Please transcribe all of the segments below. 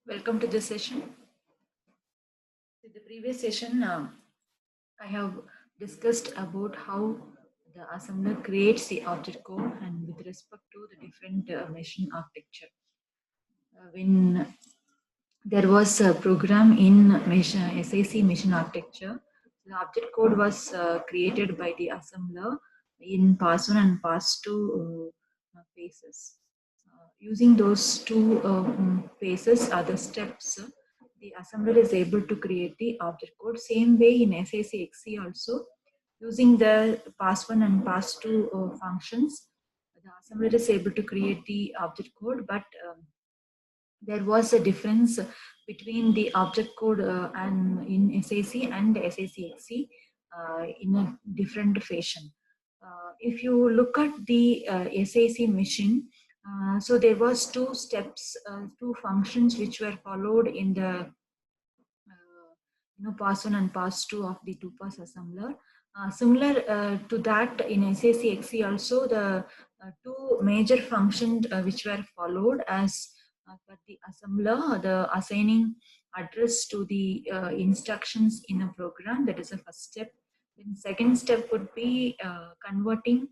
Welcome to this session. In the previous session, I have discussed about how the assembler creates the object code and with respect to the different machine architecture. When there was a program in SIC machine architecture, the object code was created by the assembler in pass 1 and pass 2 phases. Using those two phases, other steps, the assembler is able to create the object code. Same way in SIC also, using the pass 1 and pass 2 functions, the assembler is able to create the object code, but there was a difference between the object code and in SIC and SIC in a different fashion. If you look at the SIC machine, so there was two steps, two functions which were followed in the pass 1 and pass 2 of the two pass assembler. Similar to that in SIC also, the two major functions which were followed as for the assembler, the assigning address to the instructions in a program, that is the first step. Then second step would be converting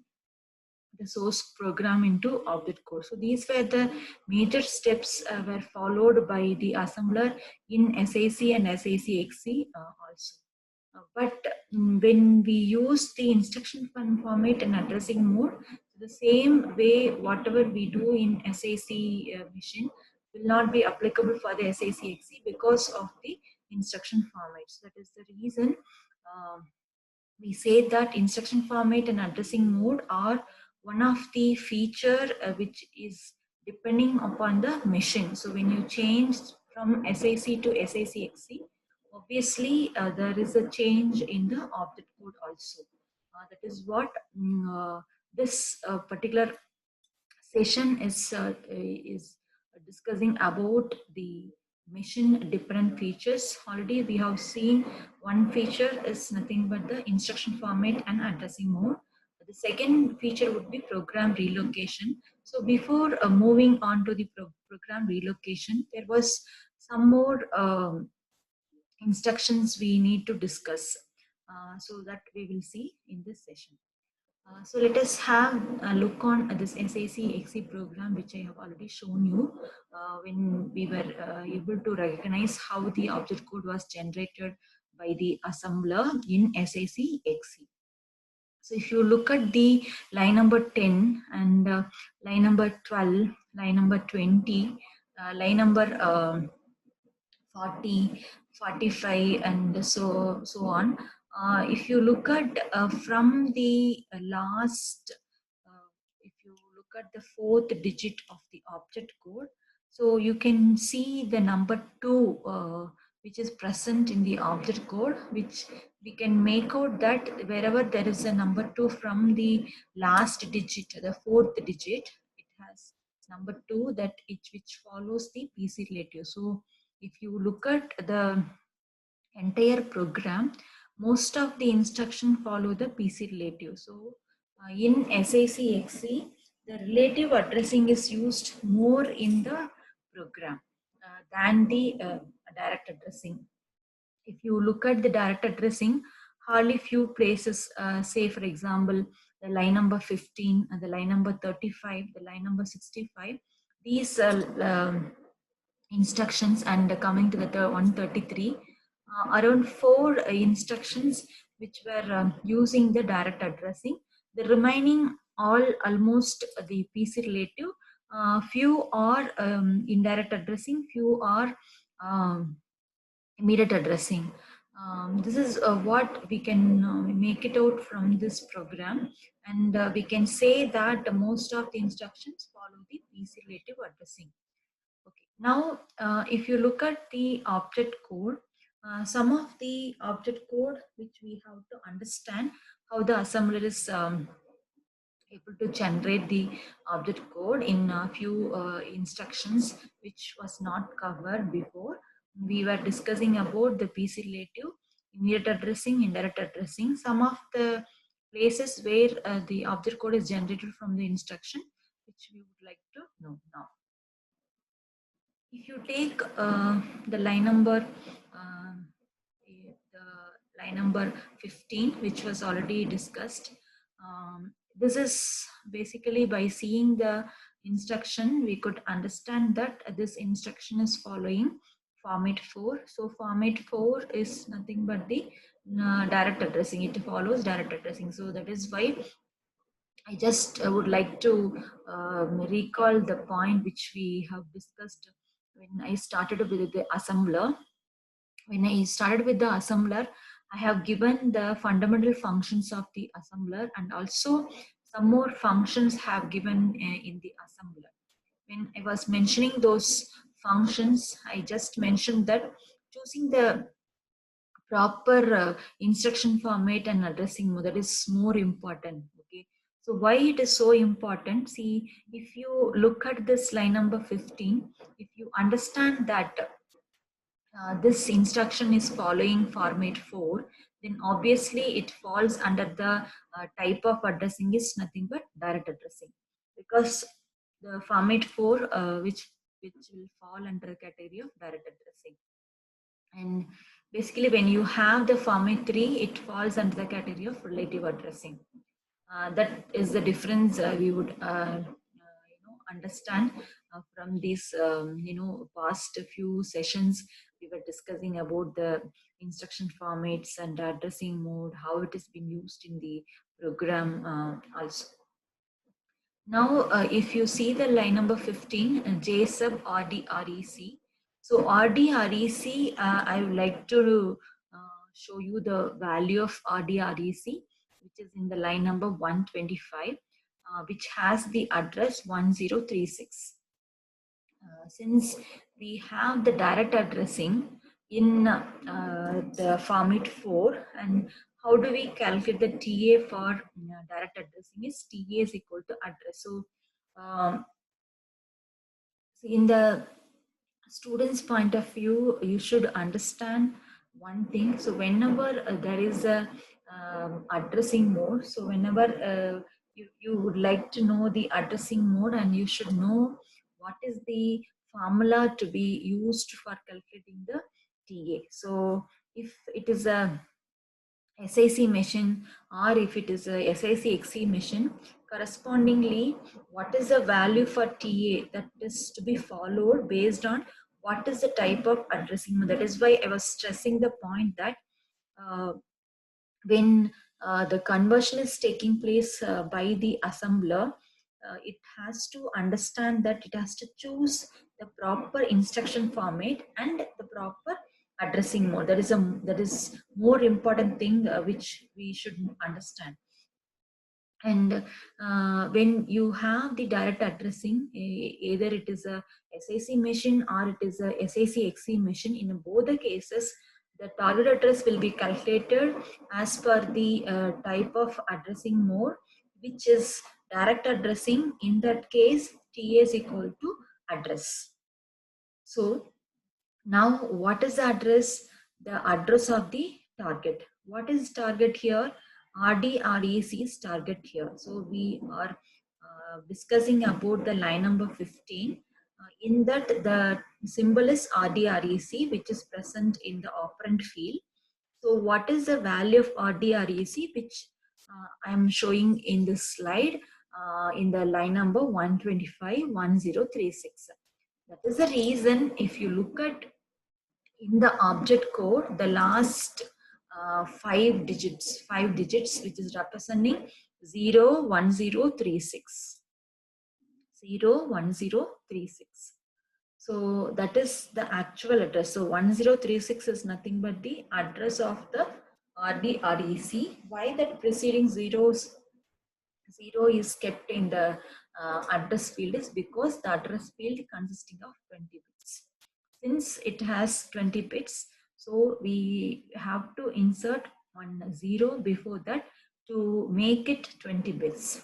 the source program into object code. So these were the major steps were followed by the assembler in SIC and SIC also. But when we use the instruction format and addressing mode, the same way whatever we do in SIC machine will not be applicable for the SIC because of the instruction formats. That is the reason we say that instruction format and addressing mode are one of the feature which is depending upon the machine. So when you change from SIC to SIC, obviously there is a change in the object code also. That is what this particular session is discussing about the machine different features. Already we have seen one feature is nothing but the instruction format and addressing mode. The second feature would be program relocation. So before moving on to the program relocation, there was some more instructions we need to discuss, so that we will see in this session. So let us have a look on this SIC program, which I have already shown you when we were able to recognize how the object code was generated by the assembler in SIC. So if you look at the line number 10 and line number 12, line number 20, line number 40, 45, and so on. If you look at from the last, if you look at the fourth digit of the object code, so you can see the number 2 which is present in the object code, which we can make out that wherever there is a number 2 from the last digit, the fourth digit, it has number 2 that which follows the PC relative. So if you look at the entire program, most of the instruction follow the PC relative. So in SIC, the relative addressing is used more in the program than the direct addressing. If you look at the direct addressing, hardly few places, say for example, the line number 15, the line number 35, the line number 65, these instructions, and coming to the 133, around 4 instructions which were using the direct addressing. The remaining all almost the PC relative, few are indirect addressing, few are immediate addressing. This is what we can make it out from this program, and we can say that most of the instructions follow the PC relative addressing. Okay. Now, if you look at the object code, some of the object code which we have to understand how the assembler is able to generate the object code in a few instructions which was not covered before. We were discussing about the PC relative, immediate addressing, indirect addressing. Some of the places where the object code is generated from the instruction, which we would like to know now. If you take the line number, the line number 15, which was already discussed, this is basically by seeing the instruction, we could understand that this instruction is following format 4. So format 4 is nothing but the direct addressing. It follows direct addressing. So that is why I just would like to recall the point which we have discussed when I started with the assembler. When I started with the assembler, I have given the fundamental functions of the assembler, and also some more functions have given in the assembler. When I was mentioning those functions, I just mentioned that choosing the proper instruction format and addressing mode, that is more important. Okay, so why it is so important? See, if you look at this line number 15, if you understand that this instruction is following format 4, then obviously it falls under the type of addressing is nothing but direct addressing, because the format 4 which will fall under the category of direct addressing. And basically when you have the format 3, it falls under the category of relative addressing. That is the difference we would understand from these past few sessions. We were discussing about the instruction formats and addressing mode, how it has been used in the program also. Now, if you see the line number 15, J sub RDREC. So RDREC, I would like to show you the value of RDREC, which is in the line number 125, which has the address 1036. Since we have the direct addressing in the format 4, and how do we calculate the TA for direct addressing is TA is equal to address. So in the student's point of view, you should understand one thing. So whenever there is a addressing mode, so whenever you would like to know the addressing mode, and you should know what is the formula to be used for calculating the TA. So if it is a SIC machine, or if it is a SIC XC machine, correspondingly, what is the value for TA that is to be followed based on what is the type of addressing. That is why I was stressing the point that uh, when the conversion is taking place by the assembler, it has to understand that it has to choose the proper instruction format and the proper addressing mode. That is more important thing which we should understand. And when you have the direct addressing, either it is a SIC machine or it is a SIC XC machine, in both the cases, the target address will be calculated as per the type of addressing mode, which is direct addressing. In that case, TA is equal to address. So now what is the address? The address of the target. What is target here? RDREC is target here. So we are discussing about the line number 15. In that, the symbol is RDREC, which is present in the operand field. So what is the value of RDREC, which I am showing in this slide in the line number 125 1036. That is the reason, if you look at in the object code, the last 5 digits, which is representing 01036. 01036. So that is the actual address. So 1036 is nothing but the address of the RDREC. Why that preceding zero is kept in the address field is because the address field consisting of 20 bits. Since it has 20 bits, so we have to insert 10 before that to make it 20 bits.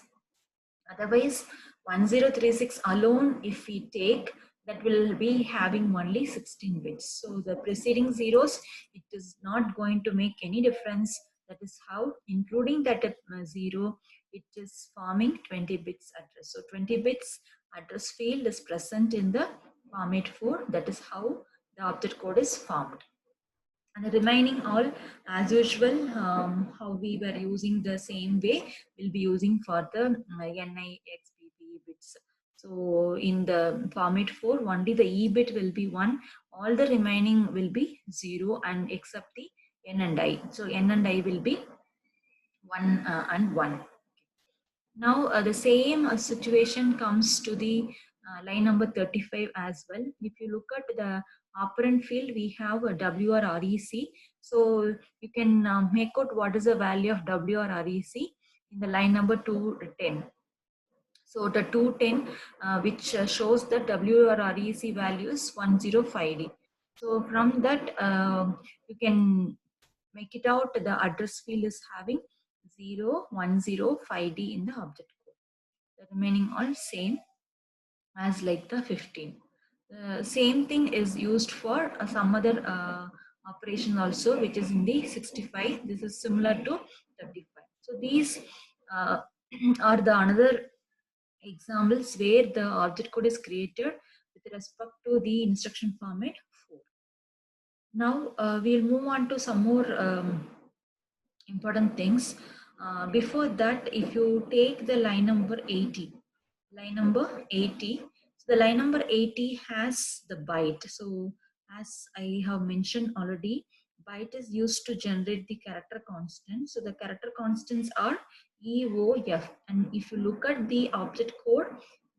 Otherwise, 1036 alone, if we take, that will be having only 16 bits. So the preceding zeros, it is not going to make any difference That is how, including that 0, it is forming 20 bits address. So 20 bits address field is present in the format 4. That is how the object code is formed. And the remaining all, as usual, how we were using the same way, we'll be using for the NIXPP bits. So in the format 4, only the E bit will be 1, all the remaining will be 0, and except the N and I. So N and I will be 1 and 1. Now the same situation comes to the line number 35 as well. If you look at the operand field, we have a W or REC. So you can make out what is the value of W or REC in the line number 210. So the 210 which shows the W or REC value is 105D. So from that you can make it out, the address field is having 0105D in the object code. The remaining all same as like the 15. The same thing is used for some other operation also, which is in the 65. This is similar to 35. So these are the another examples where the object code is created with respect to the instruction format 4. Now we'll move on to some more important things. Before that, if you take the line number 80, so the line number 80 has the byte. So as I have mentioned already, byte is used to generate the character constant. So the character constants are EOF. And if you look at the object code,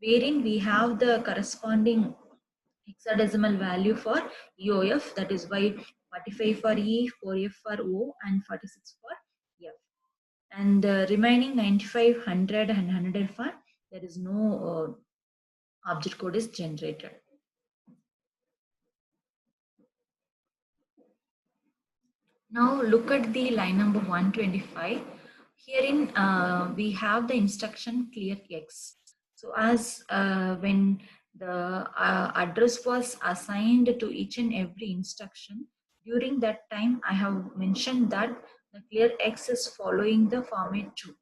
wherein we have the corresponding hexadecimal value for EOF, that is why 45 for E, 4F for O, and 46 for F. And remaining 95, 100, and 100 for, there is no object code is generated. Now look at the line number 125. Herein we have the instruction clear X. So as when the address was assigned to each and every instruction, during that time I have mentioned that the clear X is following the format 2.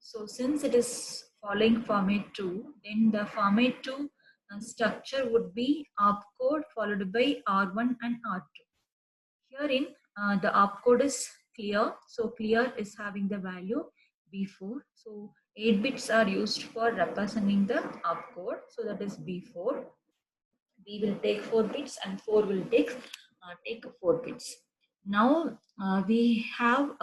So since it is following format 2, then the format 2 structure would be opcode followed by R1 and R2. Herein the opcode is clear. So clear is having the value B4. So 8 bits are used for representing the opcode. So that is B4. B will take 4 bits and 4 will take 4 bits. Now we have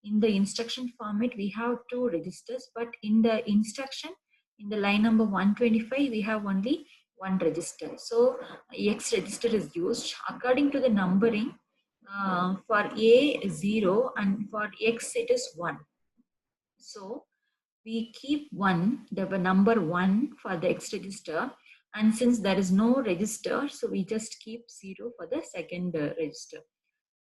in the instruction format we have 2 registers, but in the instruction in the line number 125 we have only 1 register. So X register is used according to the numbering. For A 0 and for X it is 1. So we keep 1, the number 1 for the X register, and since there is no register, so we just keep 0 for the second register.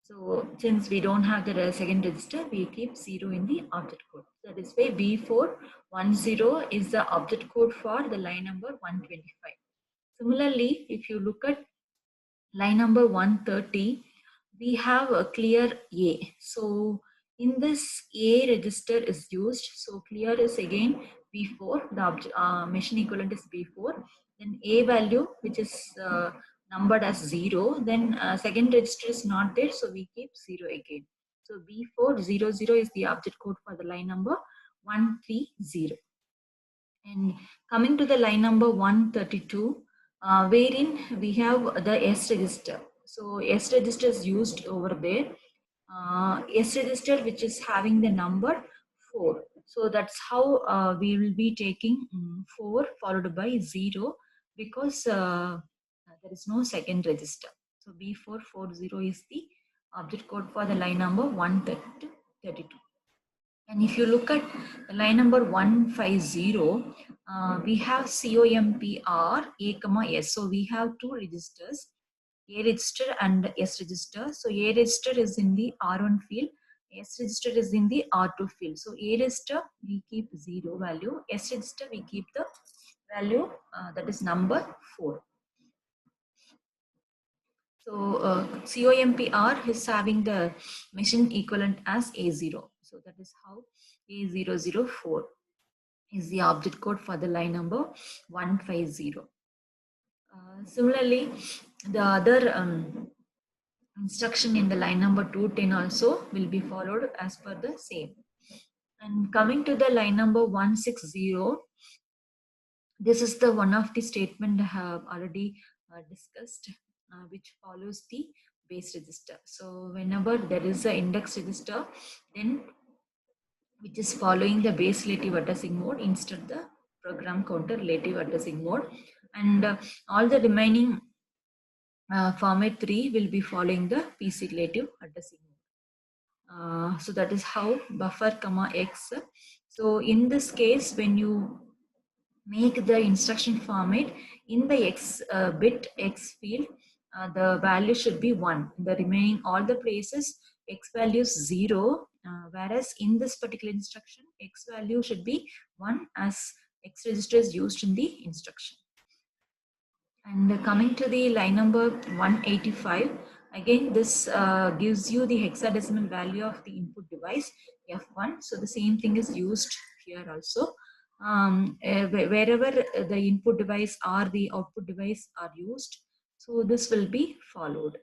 So since we don't have the second register, we keep 0 in the object code. So this way B410 is the object code for the line number 125. Similarly, if you look at line number 130, we have a clear A. So in this A register is used. So clear is again B4, the machine equivalent is B4. Then A value, which is numbered as 0. Then second register is not there, so we keep 0 again. So B400 is the object code for the line number 130. And coming to the line number 132, wherein we have the S register. So S register is used over there. S register which is having the number 4. So that's how we will be taking 4 followed by 0 because there is no second register. So B440 is the object code for the line number 132. And if you look at the line number 150, we have COMPR A, S. So we have 2 registers, A register and S register. So A register is in the R1 field, S register is in the R2 field. So A register we keep 0 value, S register we keep the value that is number 4. So COMPR is having the machine equivalent as A0. So that is how A004 is the object code for the line number 150. Similarly, the other instruction in the line number 210 also will be followed as per the same. And coming to the line number 160, this is the one of the statement I have already discussed, which follows the base register. So whenever there is an index register, then which is following the base relative addressing mode instead the program counter relative addressing mode, and all the remaining format 3 will be following the PC relative addressing mode. So that is how buffer comma x. So in this case, when you make the instruction format in the x bit x field, the value should be 1. In the remaining all the places, x value is 0, whereas in this particular instruction, x value should be 1 as x register is used in the instruction. And coming to the line number 185, again this gives you the hexadecimal value of the input device F1. So the same thing is used here also. Wherever the input device or the output device are used, so this will be followed.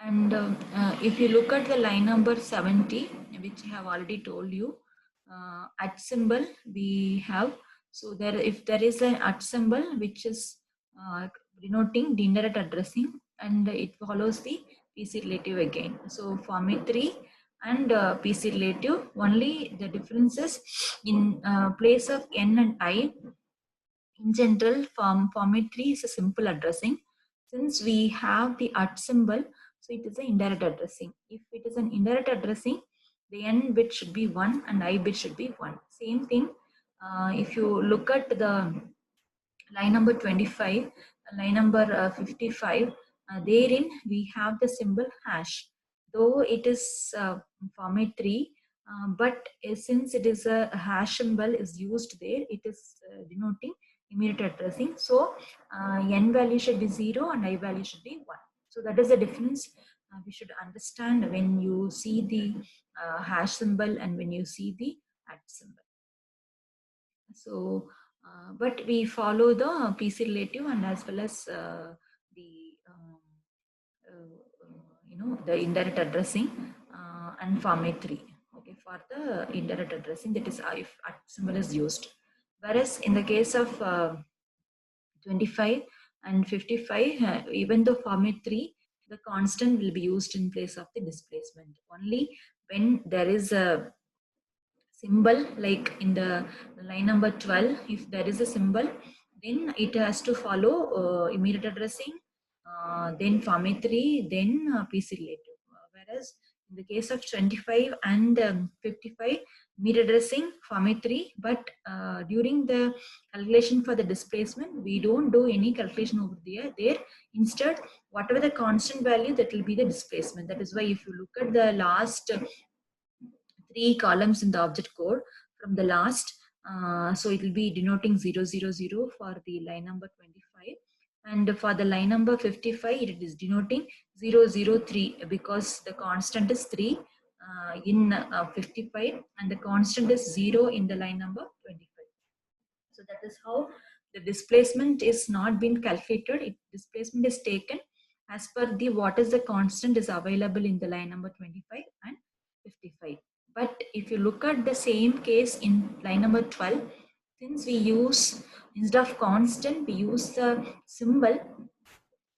And if you look at the line number 70, which I have already told you, at symbol we have, so there if there is an at symbol which is denoting the indirect addressing, and it follows the PC relative again. So format 3 and PC relative, only the differences in place of N and I. In general, format 3 is a simple addressing. Since we have the at symbol, so it is an indirect addressing. If it is an indirect addressing, the N bit should be 1 and I bit should be 1. Same thing, if you look at the line number 25, line number 55, therein we have the symbol hash. Though it is format 3, but since it is a hash symbol is used there, it is denoting immediate addressing. So n value should be 0 and I value should be 1. So that is the difference we should understand when you see the hash symbol and when you see the at symbol. So, but we follow the PC relative and as well as the the indirect addressing and format 3. Okay, for the indirect addressing, that is if at symbol is used. Whereas in the case of 25 and 55, even though format 3, the constant will be used in place of the displacement. Only when there is a symbol, like in the line number 12, if there is a symbol, then it has to follow immediate addressing, then format 3, then PC relative. Whereas in the case of 25 and 55, immediate addressing format 3, but during the calculation for the displacement, we don't do any calculation over there. Instead, whatever the constant value, that will be the displacement. That is why if you look at the last 3 columns in the object code from the last, so it will be denoting 000 for the line number 25, and for the line number 55 it is denoting 003 because the constant is 3 in 55 and the constant is 0 in the line number 25. So that is how the displacement is not been calculated. Displacement is taken as per the what is the constant is available in the line number 25 and 55. But if you look at the same case in line number 12, since we use, instead of constant, we use the symbol.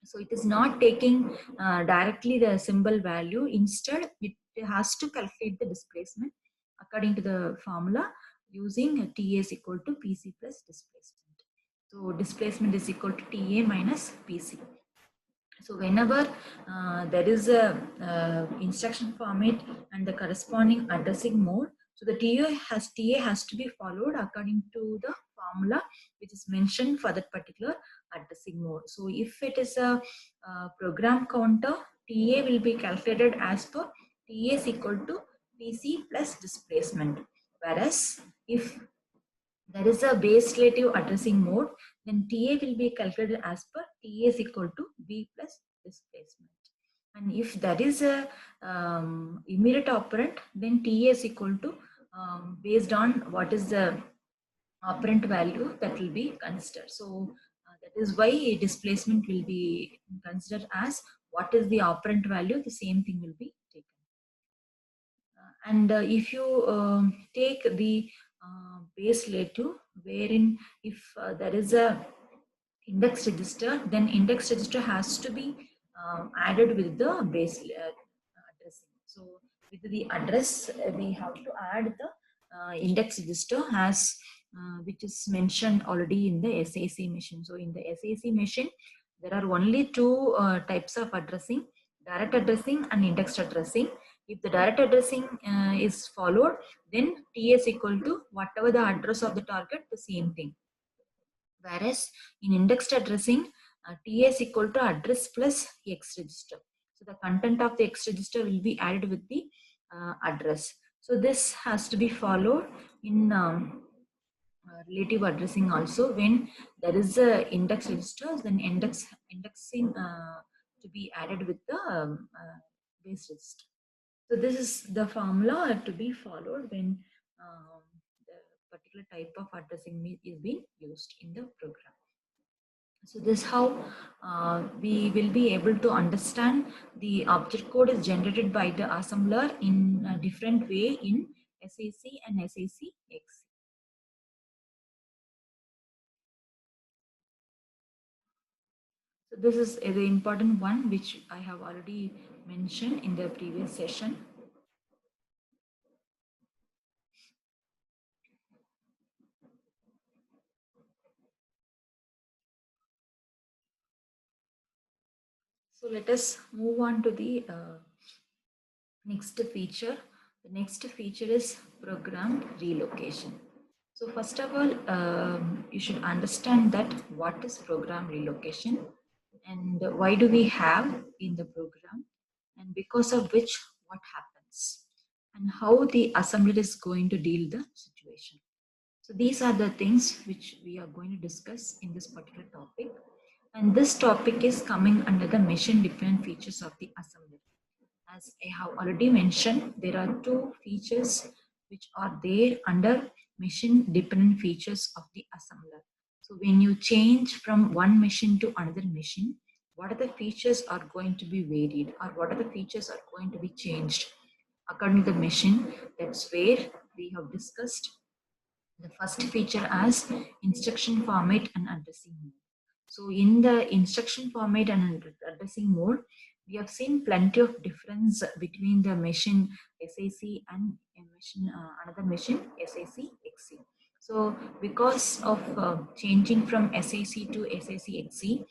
So it is not taking directly the symbol value. Instead, it has to calculate the displacement according to the formula using TA is equal to PC plus displacement. So displacement is equal to TA minus PC. So whenever there is a instruction format and the corresponding addressing mode, so the TA has to be followed according to the formula which is mentioned for that particular addressing mode. So if it is a program counter, TA will be calculated as per TA is equal to PC plus displacement. Whereas if there is a base relative addressing mode, then TA will be calculated as per TA is equal to B plus displacement. And if there is a immediate operand, then TA is equal to based on what is the operand value that will be considered. So that is why displacement will be considered as what is the operand value, the same thing will be taken. And if you take the base relative, wherein if there is a index register, then index register has to be added with the base addressing. So with the address, we have to add the index register as which is mentioned already in the SAC machine. So in the SAC machine, there are only two types of addressing: direct addressing and indexed addressing. If the direct addressing is followed, then T is equal to whatever the address of the target, the same thing. Whereas in indexed addressing, T is equal to address plus X register. So the content of the X register will be added with the address. So this has to be followed in relative addressing also. When there is a index registers, then indexing to be added with the base register. So this is the formula to be followed when the particular type of addressing is being used in the program. So this is how we will be able to understand the object code is generated by the assembler in a different way in SAC and SAC-XC. So this is a very important one which I have already mentioned in the previous session. So let us move on to the next feature. The next feature is program relocation. So first of all, you should understand that what is program relocation and why do we have in the program, and because of which what happens, and how the assembler is going to deal the situation. So these are the things which we are going to discuss in this particular topic. And this topic is coming under the machine dependent features of the assembler. As I have already mentioned, there are two features which are there under machine dependent features of the assembler. So when you change from one machine to another machine, what are the features are going to be varied, or what are the features are going to be changed according to the machine? That's where we have discussed the first feature as instruction format and addressing mode. So in the instruction format and addressing mode, we have seen plenty of difference between the machine SAC and a machine, another machine SAC-XC. So because of changing from SAC to SAC-XC,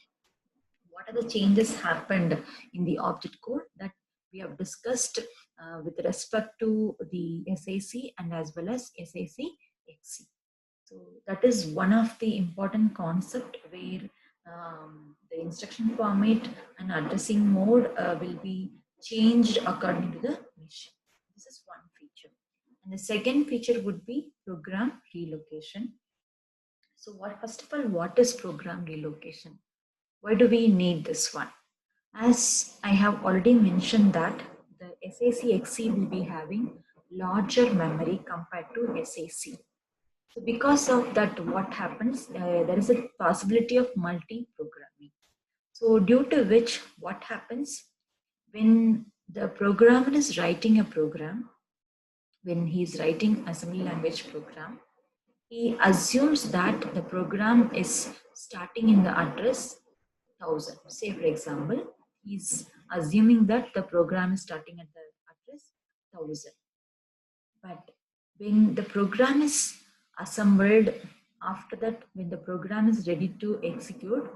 what are the changes happened in the object code that we have discussed with respect to the SAC and as well as SAC-XC. So that is one of the important concept where the instruction format and addressing mode will be changed according to the mission. This is one feature. And the second feature would be program relocation. So first of all, what is program relocation? Why do we need this one? As I have already mentioned that the SAC-XC will be having larger memory compared to SAC. So because of that, what happens, there is a possibility of multi-programming. So due to which, what happens when the programmer is writing a program, when he is writing assembly language program, he assumes that the program is starting in the address 1000. Say for example, he's assuming that the program is starting at the address 1000. But when the program is assembled, after that, when the program is ready to execute,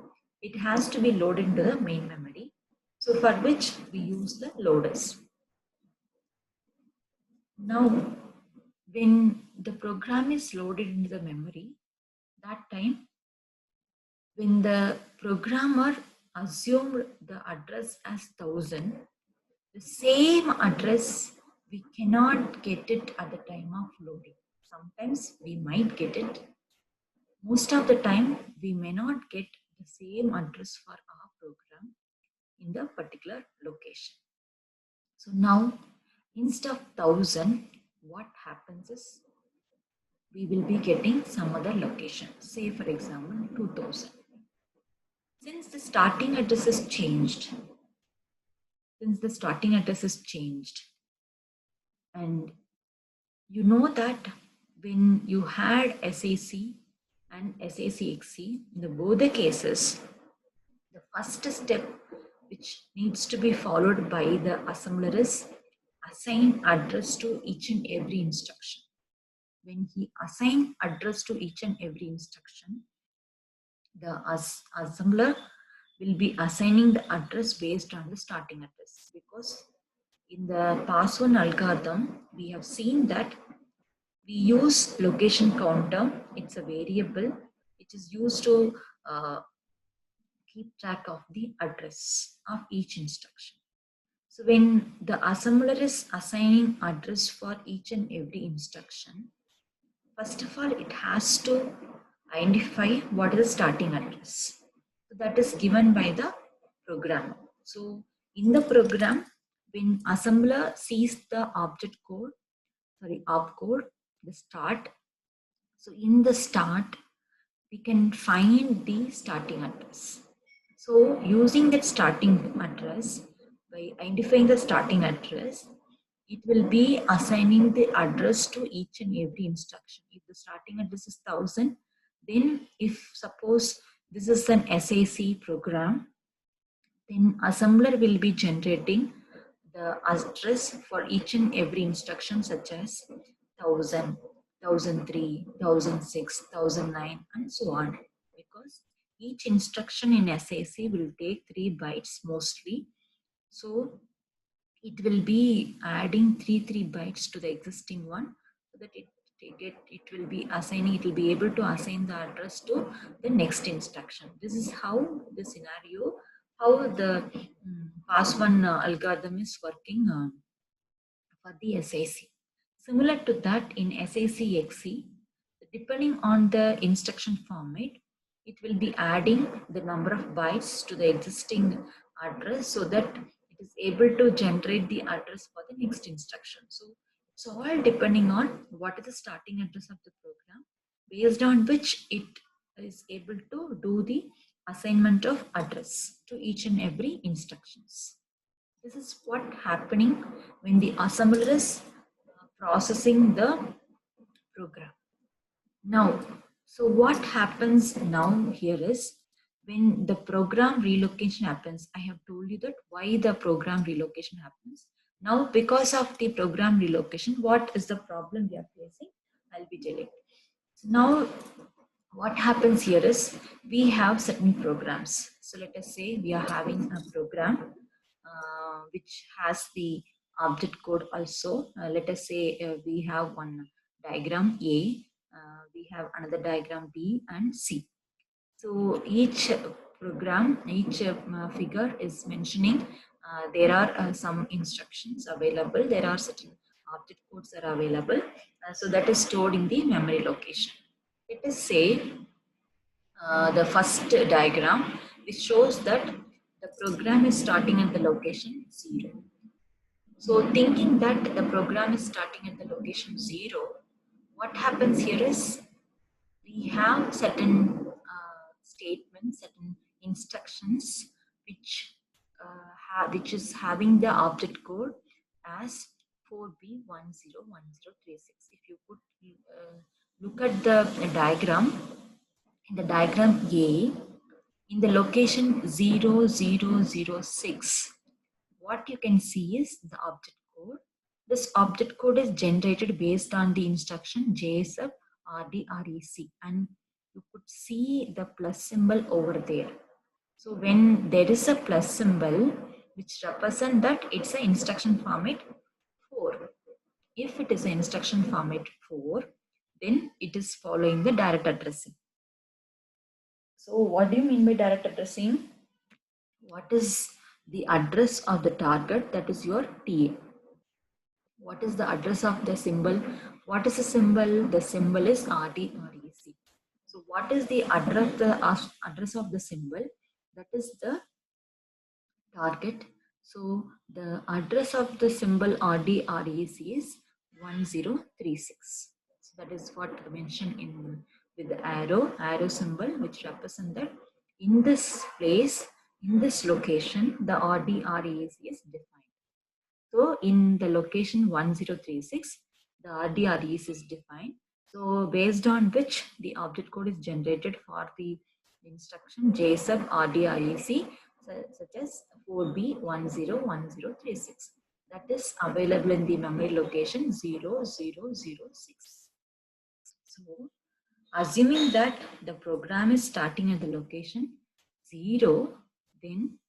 it has to be loaded into the main memory. So for which we use the loaders. Now, when the program is loaded into the memory, that time when the programmer assumed the address as 1000, the same address, we cannot get it at the time of loading. Sometimes we might get it, most of the time we may not get the same address for our program in the particular location. So now instead of 1000, what happens is we will be getting some other location. Say for example 2000. Since the starting address is changed, and you know that when you had SAC and SACXC, in both the cases, the first step which needs to be followed by the assembler is assign address to each and every instruction. When he assign address to each and every instruction, the assembler will be assigning the address based on the starting address, because in the pass-1 algorithm, we have seen that we use location counter. It's a variable. It is used to keep track of the address of each instruction. So when the assembler is assigning address for each and every instruction, first of all, it has to identify what is the starting address. So that is given by the programmer. So in the program, when assembler sees the opcode, the start. So in the start, we can find the starting address. So using that starting address, by identifying the starting address, it will be assigning the address to each and every instruction. If the starting address is 1000, then if suppose this is an SAC program, then assembler will be generating the address for each and every instruction, such as 1000, 1003, 1006, 1009, and so on. Because each instruction in SAC will take 3 bytes mostly. So it will be adding 3 bytes to the existing one, so that it will be able to assign the address to the next instruction. This is how the scenario, how the pass-1 algorithm is working for the SAC. Similar to that in SAC-XC, depending on the instruction format, it will be adding the number of bytes to the existing address, so that it is able to generate the address for the next instruction. So it's all depending on what is the starting address of the program, based on which it is able to do the assignment of address to each and every instructions. This is what happening when the assembler is processing the program. Now, so what happens now here is, when the program relocation happens, I have told you that why the program relocation happens. Now, because of the program relocation, what is the problem we are facing? I'll be telling. So now, what happens here is, we have certain programs. So let us say we are having a program which has the object code also. Let us say we have one diagram A, we have another diagram B and C. So each program, each figure is mentioning there are some instructions available, there are certain object codes are available. So that is stored in the memory location. Let us say the first diagram, which shows that the program is starting at the location 0. So thinking that the program is starting at the location 0, what happens here is, we have certain statements, certain instructions which is having the object code as 4B101036. If you could look at the diagram, in the diagram A, in the location 0006, what you can see is the object code. This object code is generated based on the instruction JSF RDREC, and you could see the plus symbol over there. So when there is a plus symbol, which represents that it's an instruction format 4. If it is an instruction format 4, then it is following the direct addressing. So what do you mean by direct addressing? What is the address of the target? That is your TA. What is the address of the symbol? What is the symbol? The symbol is RDREC. So what is the address of the symbol? That is the target. So the address of the symbol RDREC is 1036. So that is what I mentioned in with the arrow symbol, which represent that in this place, in this location, the RDREC is defined. So in the location 1036, the RDREC is defined. So based on which the object code is generated for the instruction JSUB RDREC, such as 4B101036. That is available in the memory location 0006. So assuming that the program is starting at the location 0, then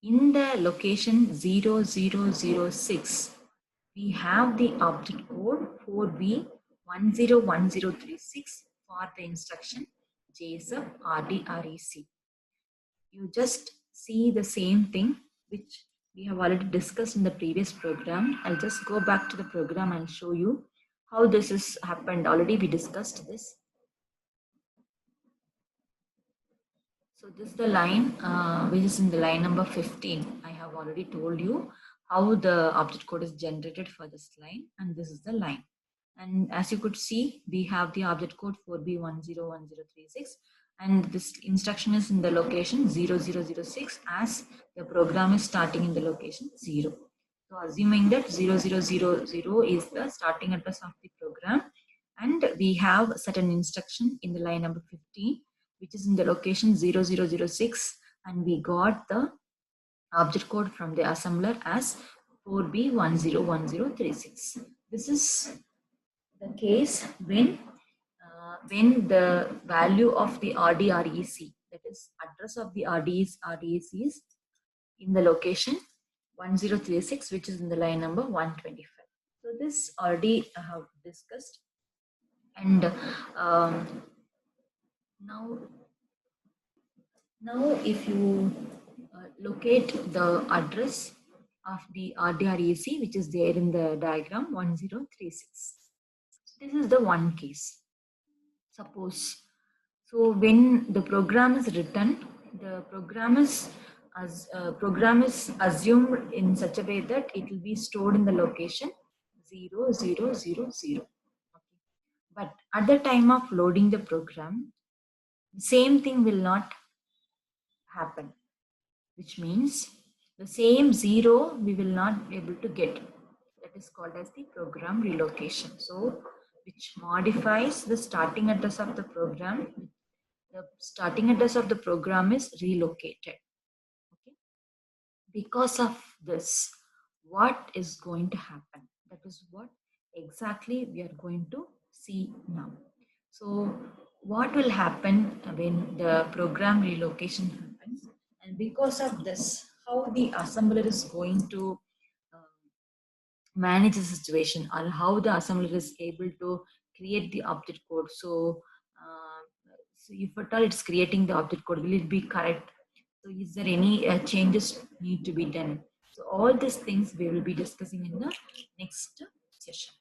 in the location 0006, we have the object code 4B101036 for the instruction JSUB RDREC. You just see the same thing which we have already discussed in the previous program. I'll just go back to the program and show you how this has happened. Already we discussed this. So this is the line which is in the line number 15. I have already told you how the object code is generated for this line, and this is the line. And as you could see, we have the object code 4B101036, and this instruction is in the location 0006 as the program is starting in the location 0. So assuming that 0000 is the starting address of the program, and we have certain instruction in the line number 15, which is in the location 0006, and we got the object code from the assembler as 4B101036. This is the case when the value of the RDREC, that is address of the RDREC, is in the location 1036, which is in the line number 125. So this already I have discussed, and now if you locate the address of the RDREC, which is there in the diagram 1036. This is the one case. Suppose, so when the program is written, the program is assumed in such a way that it will be stored in the location 0000. Okay. But at the time of loading the program, the same thing will not happen, which means the same 0 we will not be able to get. That is called as the program relocation. So which modifies the starting address of the program. The starting address of the program is relocated. Okay. Because of this, what is going to happen? That is what exactly we are going to see now. So what will happen when the program relocation happens? And because of this, how the assembler is going to manage the situation, or how the assembler is able to create the object code. So if at all it's creating the object code, will it be correct? So is there any changes need to be done? So all these things we will be discussing in the next session.